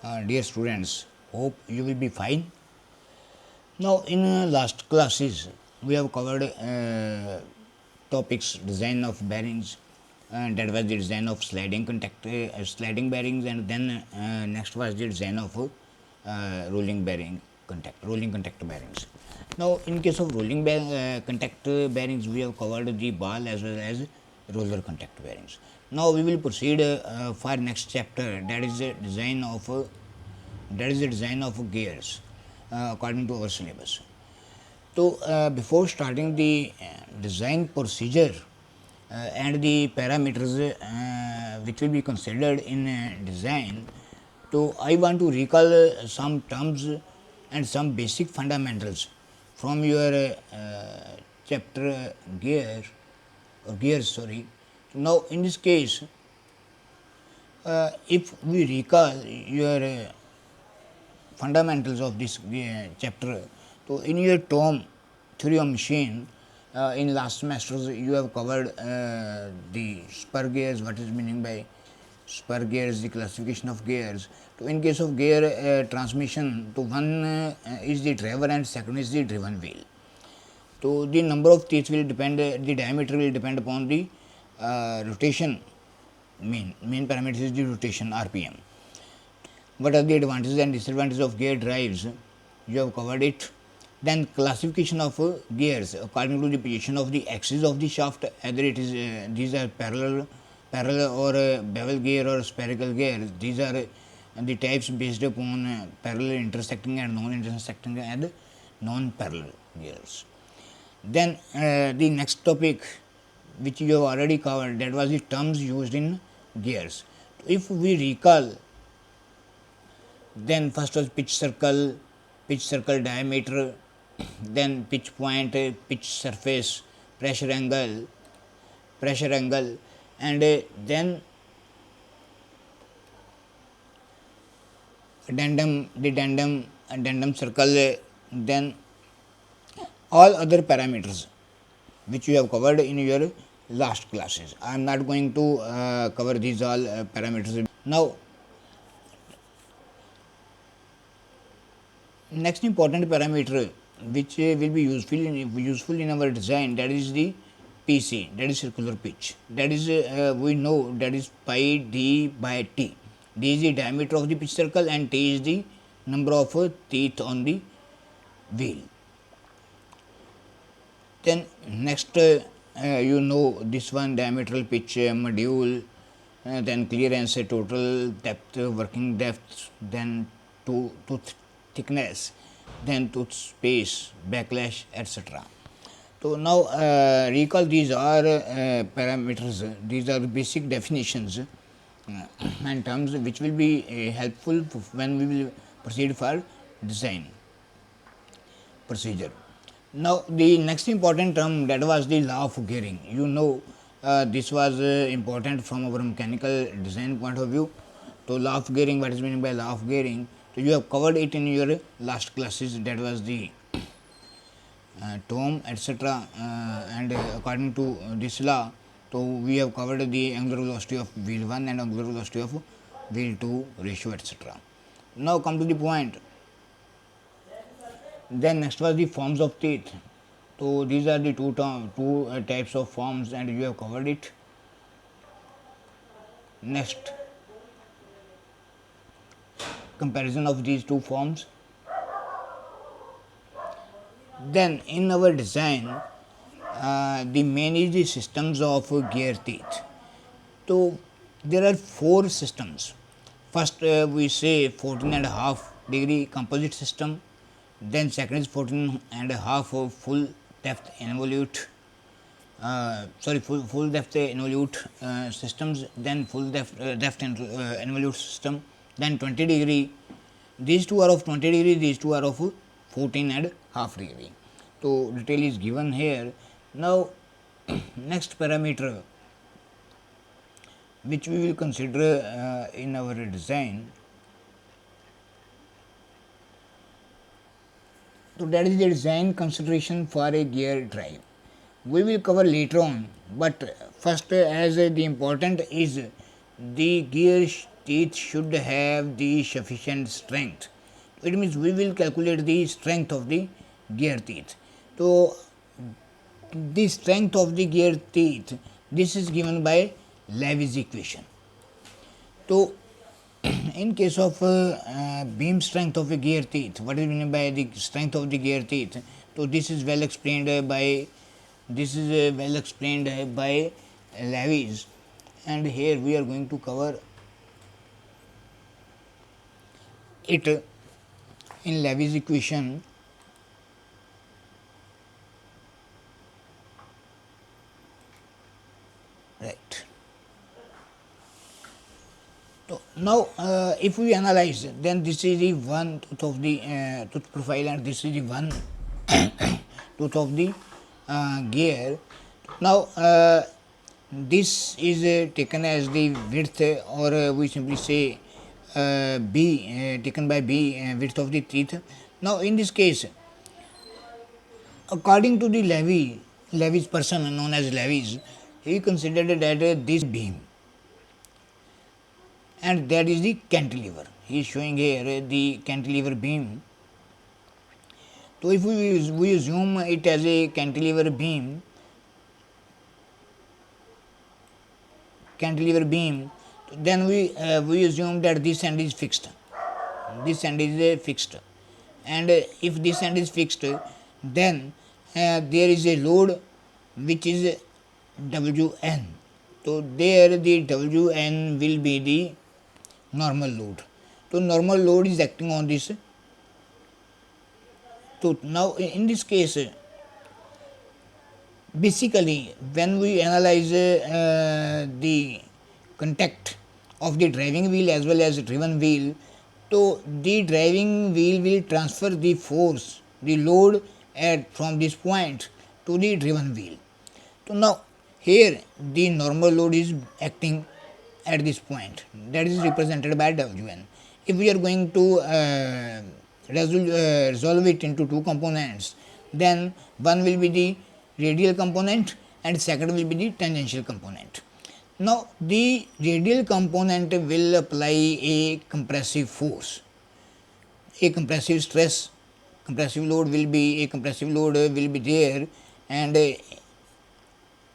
Dear students, hope you will be fine. Now, in last classes, we have covered topics design of bearings, and that was the design of sliding bearings, and then next was the design of rolling contact bearings. Now, in case of contact bearings, we have covered the ball as well as roller contact bearings. Now, we will proceed for next chapter, that is the design of gears according to our syllabus. So, before starting the design procedure and the parameters which will be considered in design, so I want to recall some terms and some basic fundamentals from your chapter gears. Sorry. Now, in this case, if we recall your fundamentals of this chapter. So, in your term theory of machine, in last semesters you have covered the spur gears, what is meaning by spur gears, the classification of gears. So, in case of gear transmission, so one is the driver and second is the driven wheel. So, the number of teeth will depend, the diameter will depend upon the rotation. Main parameter is the rotation RPM. What are the advantages and disadvantages of gear drives? You have covered it. Then classification of gears according to the position of the axis of the shaft, either it is these are parallel or bevel gear or spherical gear. These are the types based upon parallel intersecting and non-intersecting and non-parallel gears. Then the next topic which you have already covered, that was the terms used in gears. If we recall, then first was pitch circle diameter, then pitch point, pitch surface, pressure angle, and then addendum circle, then all other parameters which you have covered in your last classes. I am not going to cover these all parameters now. Next important parameter which will be useful in our design, that is the PC, that is circular pitch. That is we know that is pi d by t. D is the diameter of the pitch circle and t is the number of teeth on the wheel. Then next you know this one, diametral pitch module, then clearance, total depth, working depth, then tooth thickness, then tooth space, backlash, etc. So now recall these are parameters, these are basic definitions and terms which will be helpful when we will proceed for design procedure. Now, the next important term, that was the law of gearing. You know, this was important from our mechanical design point of view. So, law of gearing, what is meant by law of gearing? So, you have covered it in your last classes, that was the term, etc. And according to this law, so we have covered the angular velocity of wheel 1 and angular velocity of wheel 2 ratio, etc. Now, come to the point. Then next was the forms of teeth. So these are the two types of forms, and you have covered it. Next, comparison of these two forms. Then in our design, the main is the systems of gear teeth. So there are four systems. First we say 14.5 degree composite system. Then second is 14.5 of full depth involute, full depth involute systems. Then full depth involute system. Then 20 degree. These two are of 20 degree. These two are of 14.5 degree. So detail is given here. Now next parameter which we will consider in our design. So that is the design consideration for a gear drive. We will cover later on, but first as the important is the gear teeth should have the sufficient strength. It means we will calculate the strength of the gear teeth. So the strength of the gear teeth, this is given by Levy's equation. So in case of beam strength of a gear teeth, what is meant by the strength of the gear teeth? So this is well explained by Levy's, and here we are going to cover it in Levy's equation. Right. So now, if we analyze, then this is the one tooth of the tooth profile, and this is the one tooth of the gear. Now, this is taken as the width, or we simply say B, taken by B, width of the teeth. Now, in this case, according to the Levy's person known as Levy's, he considered that this beam, and that is the cantilever. He is showing here the cantilever beam. So if we assume it as a cantilever beam, then we assume that this end is fixed. This end is fixed, and if this end is fixed, then there is a load which is Wn. So there the Wn will be the normal load. So normal load is acting on this tooth. Now in this case, basically when we analyze the contact of the driving wheel as well as driven wheel, so the driving wheel will transfer the force, the load from this point to the driven wheel. So now here the normal load is acting at this point, that is represented by Wn. If we are going to resolve it into two components, then one will be the radial component and second will be the tangential component. Now the radial component will apply a compressive force, a compressive stress, compressive load will be there, and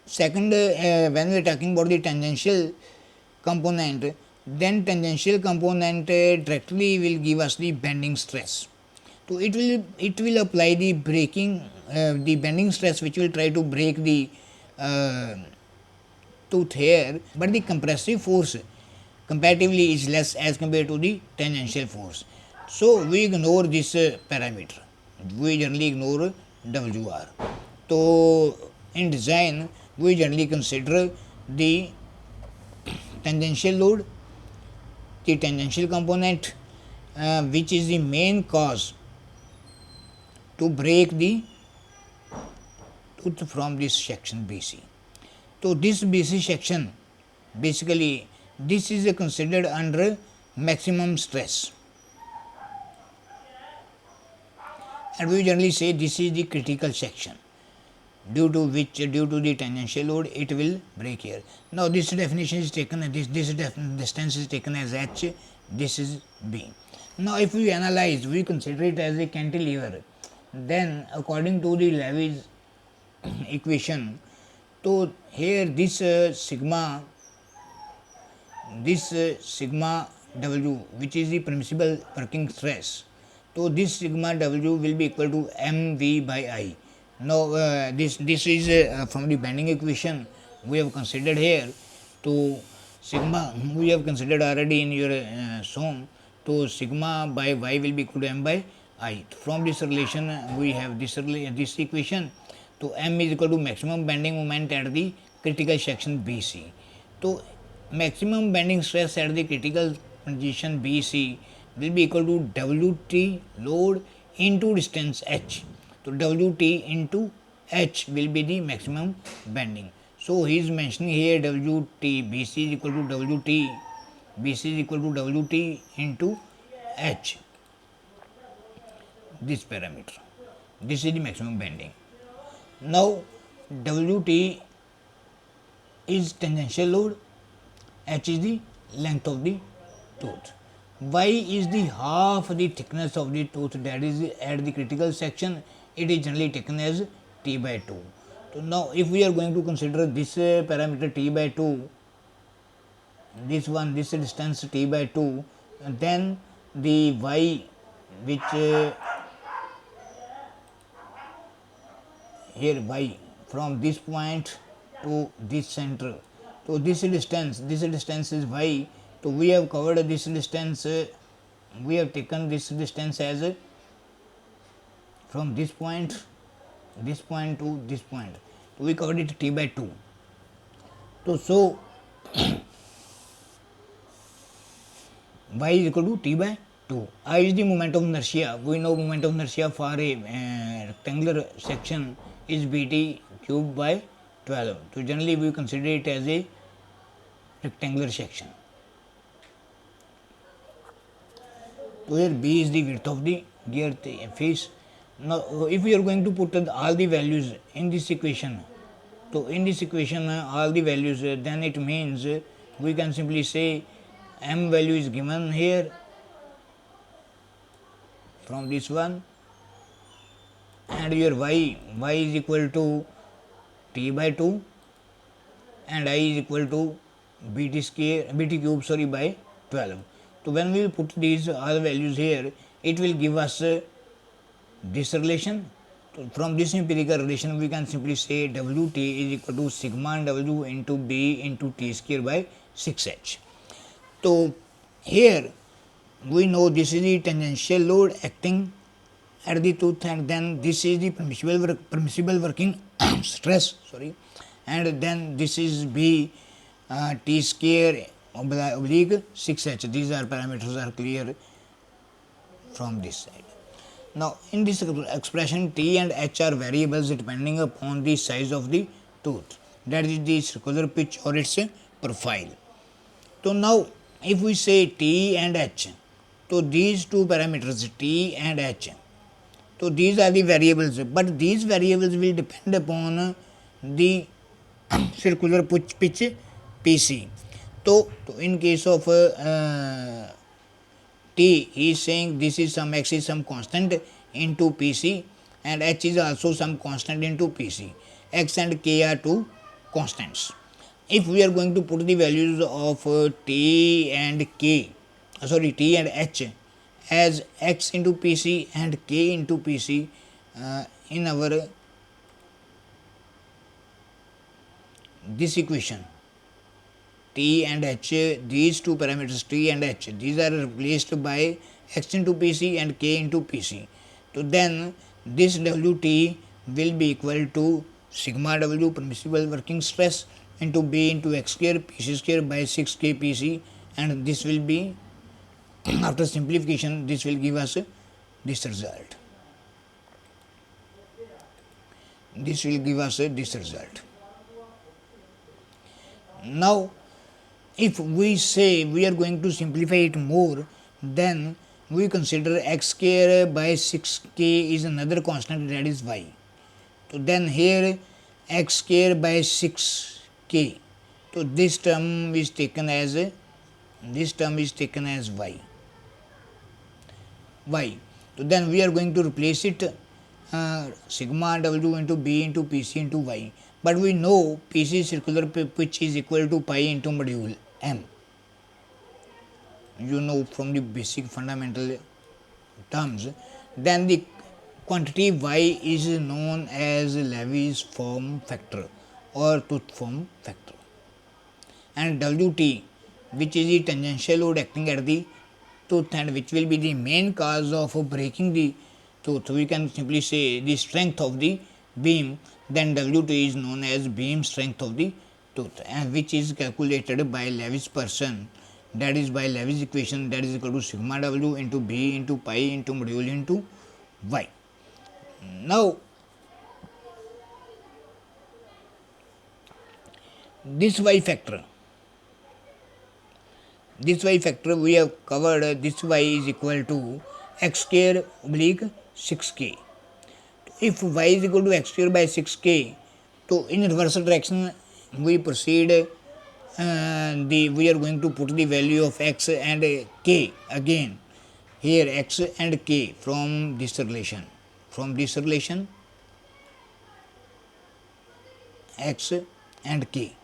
second, when we are talking about the tangential component, then tangential component directly will give us the bending stress. So it will apply the the bending stress, which will try to break the tooth here, but the compressive force comparatively is less as compared to the tangential force. So we ignore this parameter. We generally ignore Wr. So in design, we generally consider the tangential load, the tangential component, which is the main cause to break the tooth from this section BC. So this BC section, basically this is considered under maximum stress, and we generally say this is the critical section, due to the tangential load it will break here. Now this definition is taken, this distance is taken as h, this is b. Now if we analyze, we consider it as a cantilever, then according to the Levy's equation, so here this sigma W, which is the permissible working stress, so this sigma W will be equal to mv by I. Now this is from the bending equation we have considered here. To sigma we have considered already in your SOM. So sigma by y will be equal to m by I. From this relation we have this equation. So m is equal to maximum bending moment at the critical section BC. So maximum bending stress at the critical position BC will be equal to Wt load into distance h. So Wt into h will be the maximum bending. So he is mentioning here Wt BC is equal to Wt into h, this parameter. This is the maximum bending. Now Wt is tangential load, h is the length of the tooth. Y is the half the thickness of the tooth, that is at the critical section it is generally taken as t by 2. So now if we are going to consider this parameter t by 2, this distance t by 2, and then the y which here y from this point to this center, so this distance is y. So we have covered this distance, we have taken this distance as from this point to this point, so we covered it t by 2. So y is equal to t by 2. I is the moment of inertia. We know moment of inertia for a rectangular section is bt cube by 12. So generally we consider it as a rectangular section. So here b is the width of the gear face. Now if we are going to put all the values in this equation, so in this equation all the values, then it means we can simply say m value is given here from this one, and your y is equal to t by 2 and I is equal to bt cube by 12. So when we will put these all values here, it will give us this relation. So from this empirical relation we can simply say Wt is equal to sigma W into B into T square by 6h. So here we know this is the tangential load acting at the tooth, and then this is the permissible working stress, and then this is B T square oblique 6h. These are parameters are clear from this side. Now in this expression t and h are variables depending upon the size of the tooth, that is the circular pitch or its profile. So now if we say t and h, so these two parameters t and h, so these are the variables, but these variables will depend upon the circular pitch PC. So in case of t, he is saying this is some x is some constant into PC, and h is also some constant into PC. X and k are two constants. If we are going to put the values of t and h as x into PC and k into PC in our this equation, t and h, these two parameters t and h, these are replaced by x into PC and k into PC. So then this Wt will be equal to sigma W permissible working stress into B into x square PC square by 6k PC, and this will be after simplification this will give us this result. Now if we say we are going to simplify it more, then we consider x square by 6k is another constant, that is y. So then here x square by 6k, so this term is taken as y. So then we are going to replace it sigma W into B into PC into y, but we know PC circular pitch is equal to pi into module m. You know from the basic fundamental terms. Then the quantity y is known as Levy's form factor or tooth form factor, and Wt, which is the tangential load acting at the tooth and which will be the main cause of breaking the tooth, we can simply say the strength of the beam. Then Wt is known as beam strength of the tooth, and which is calculated by Levy's person, that is by Levy's equation, that is equal to sigma W into B into pi into module into y. Now this y factor we have covered, this y is equal to x square oblique 6k. If y is equal to x square by 6k, so in reverse direction we proceed we are going to put the value of x and k again here, x and k from this relation, x and k,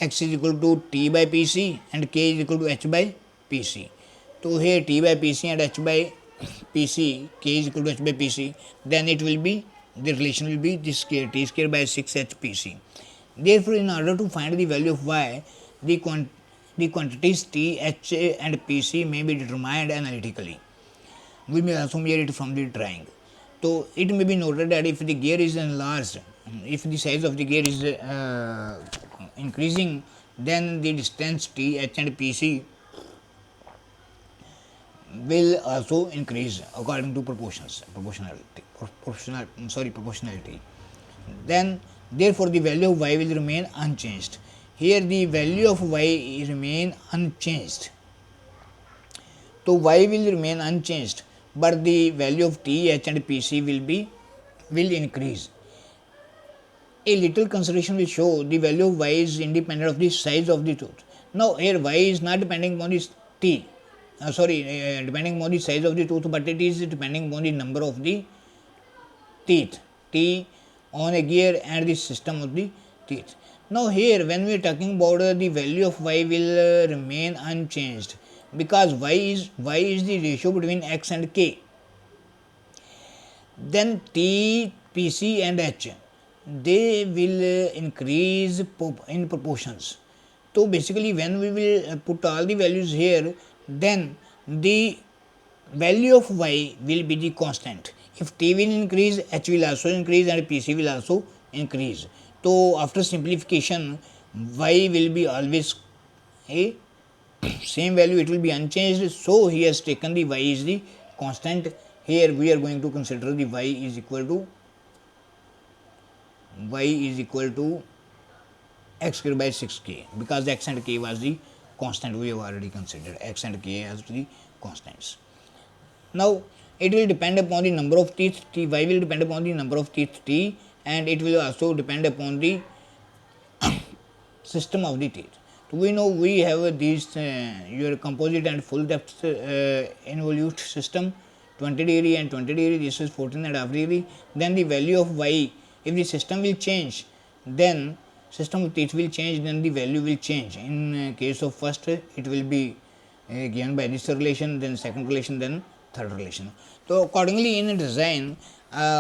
x is equal to t by pc and k is equal to h by pc. So here t by pc and h by pc, k is equal to h by pc, then it will be, the relation will be this square, t square by 6h pc. Therefore, in order to find the value of y, the quantities t, h and pc may be determined analytically. We may also measure it from the drawing. So it may be noted that if the gear is enlarged, if the size of the gear is increasing, then the distance t, h and pc will also increase according to proportionality. Then therefore the value of y will remain unchanged. Here the value of y remain unchanged. So y will remain unchanged, but the value of t, h and pc will increase. A little consideration will show the value of y is independent of the size of the tooth. Now here y is not depending on this t, depending on the size of the tooth, but it is depending on the number of the teeth, t on a gear and the system of the teeth. Now here when we are talking about the value of y will remain unchanged, because y is the ratio between x and k. Then t, pc and h, they will increase in proportions. So basically when we will put all the values here, then the value of y will be the constant. If t will increase, h will also increase and pc will also increase. So after simplification, y will be always a same value, it will be unchanged. So he has taken the y is the constant. Here we are going to consider the y is equal to x square by 6k, because x and k was the constant. We have already considered x and k as the constants. Now it will depend upon the number of teeth t, y will depend upon the number of teeth t, and it will also depend upon the system of the teeth. So we know we have these your composite and full depth involute system, 20 degree and 20 degree, this is 14.5 degree. Then the value of y, if the system will change, then system of teeth will change, then the value will change. In case of first, it will be given by this relation, then second relation, then third relation. So accordingly in design,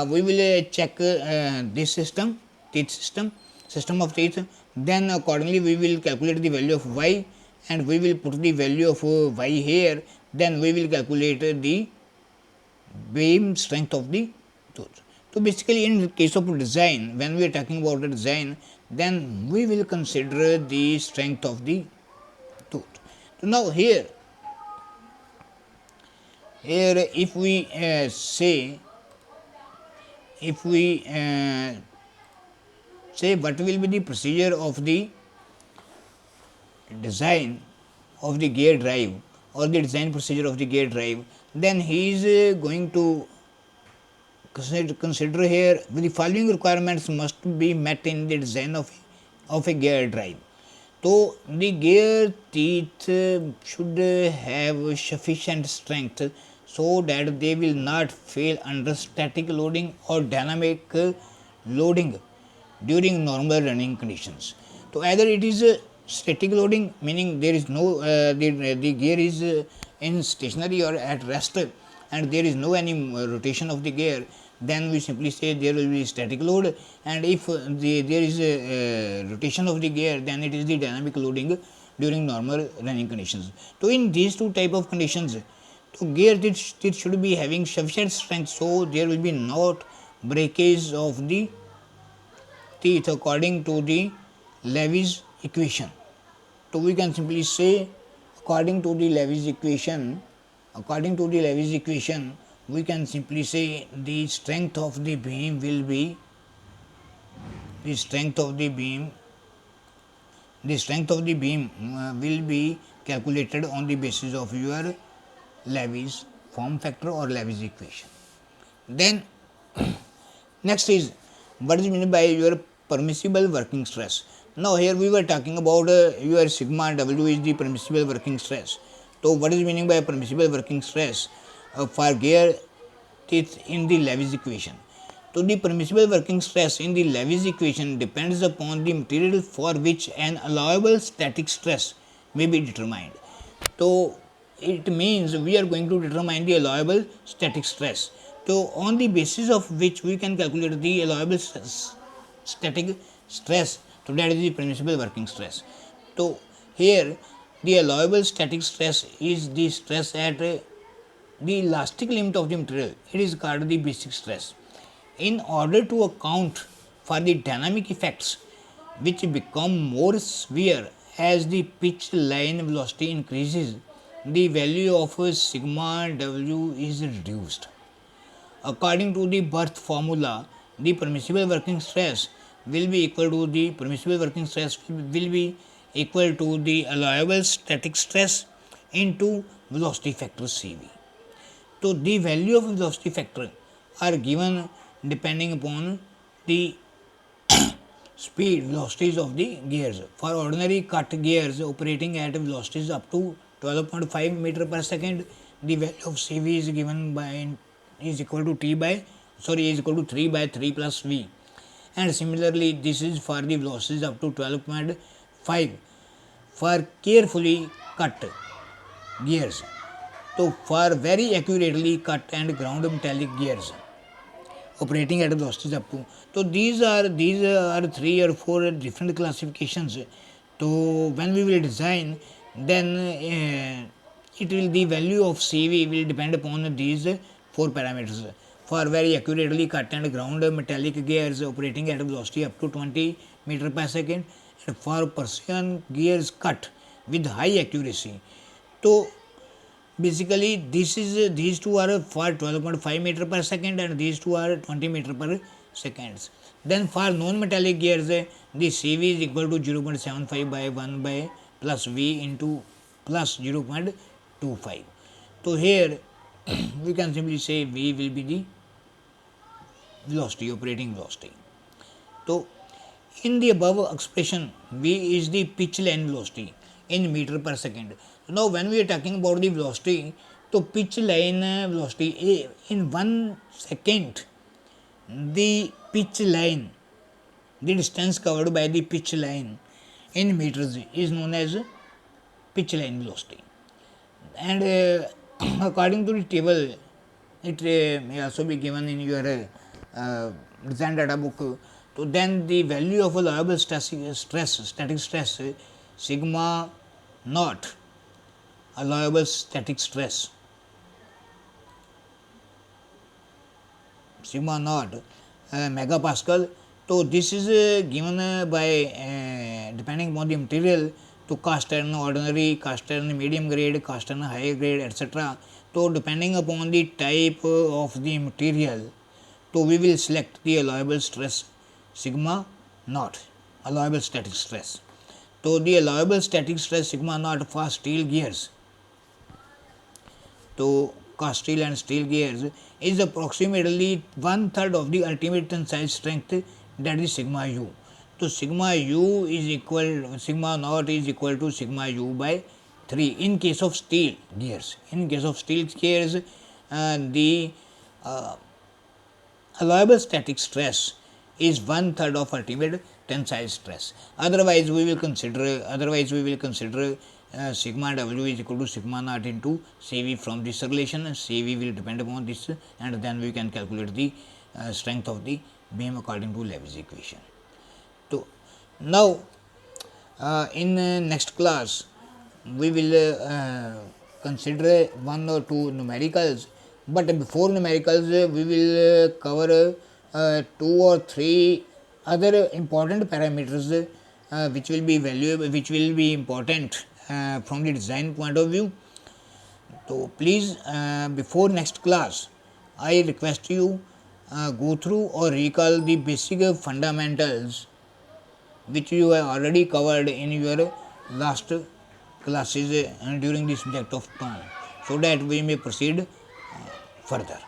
we will check this system, teeth system of teeth. Then accordingly we will calculate the value of y, and we will put the value of y here. Then we will calculate the beam strength of the tooth. So basically in case of design, when we are talking about the design, then we will consider the strength of the tooth. So now here if we say what will be the procedure of the design of the gear drive, or the design procedure of the gear drive, then he is going to consider here the following requirements must be met in the design of a gear drive. So the gear teeth should have sufficient strength so that they will not fail under static loading or dynamic loading during normal running conditions. So either it is static loading, meaning there is no the gear is in stationary or at rest, and there is no any rotation of the gear, then we simply say there will be static load. And if there is a rotation of the gear, then it is the dynamic loading during normal running conditions. So in these two type of conditions, so gear teeth should be having sufficient strength, so there will be not breakage of the teeth according to the Levy's equation. So we can simply say according to the Levy's equation, we can simply say the strength of the beam will be will be calculated on the basis of your Levy's form factor or Levy's equation. Then next is what is meant by your permissible working stress. Now here we were talking about your sigma W is the permissible working stress. So what is meaning by permissible working stress for gear teeth in the Levy's equation? So the permissible working stress in the Levy's equation depends upon the material for which an allowable static stress may be determined. So it means we are going to determine the allowable static stress. So on the basis of which we can calculate the allowable static stress, so that is the permissible working stress. So here the allowable static stress is the stress at the elastic limit of the material. It is called the basic stress. In order to account for the dynamic effects which become more severe as the pitch line velocity increases, the value of sigma W is reduced. According to the Birth formula, the permissible working stress will be equal to the allowable static stress into velocity factor Cv. So the value of velocity factor are given depending upon the speed velocities of the gears. For ordinary cut gears operating at velocities up to 12.5 meter per second, the value of Cv is given by is equal to 3 by 3 plus V. And similarly, this is for the velocities up to 12.5 for carefully cut gears. So for very accurately cut and ground metallic gears operating at velocities up to, so these are 3 or 4 different classifications. So when we will design, then it will the value of Cv will depend upon these 4 parameters. For very accurately cut and ground metallic gears operating at velocity up to 20 meter per second, and for precision gears cut with high accuracy. So basically these two are for 12.5 meter per second and these two are 20 meter per seconds. Then for non-metallic gears, the Cv is equal to 0.75 by 1 by plus V into plus 0.25. So here we can simply say V will be the velocity, operating velocity. So in the above expression, V is the pitch line velocity in meter per second. Now when we are talking about the velocity, so pitch line velocity in 1 second, the pitch line, the distance covered by the pitch line in meters is known as pitch line velocity. And according to the table, it may also be given in your design data book. So then the value of allowable static stress, sigma naught, allowable static stress, sigma naught megapascal. So this is given by depending upon the material, to cast iron ordinary, cast iron medium grade, cast iron high grade, etc. So depending upon the type of the material, so we will select the allowable stress sigma naught, allowable static stress. So the allowable static stress sigma naught for steel gears, so cast steel and steel gears, is approximately 1/3 of the ultimate tensile strength, that is sigma u. So sigma u is equal, sigma naught is equal to sigma u by 3 in case of steel gears. In case of steel gears, the allowable static stress is 1/3 of ultimate tensile stress. Otherwise we will consider sigma W is equal to sigma naught into Cv from this relation, and Cv will depend upon this, and then we can calculate the strength of the beam according to Levy's equation. So now in next class we will consider 1 or 2 numericals, but before numericals we will cover 2 or 3 other important parameters which will be valuable, which will be important from the design point of view. So please, before next class, I request you go through or recall the basic fundamentals which you have already covered in your last classes during the subject of tone, so that we may proceed further.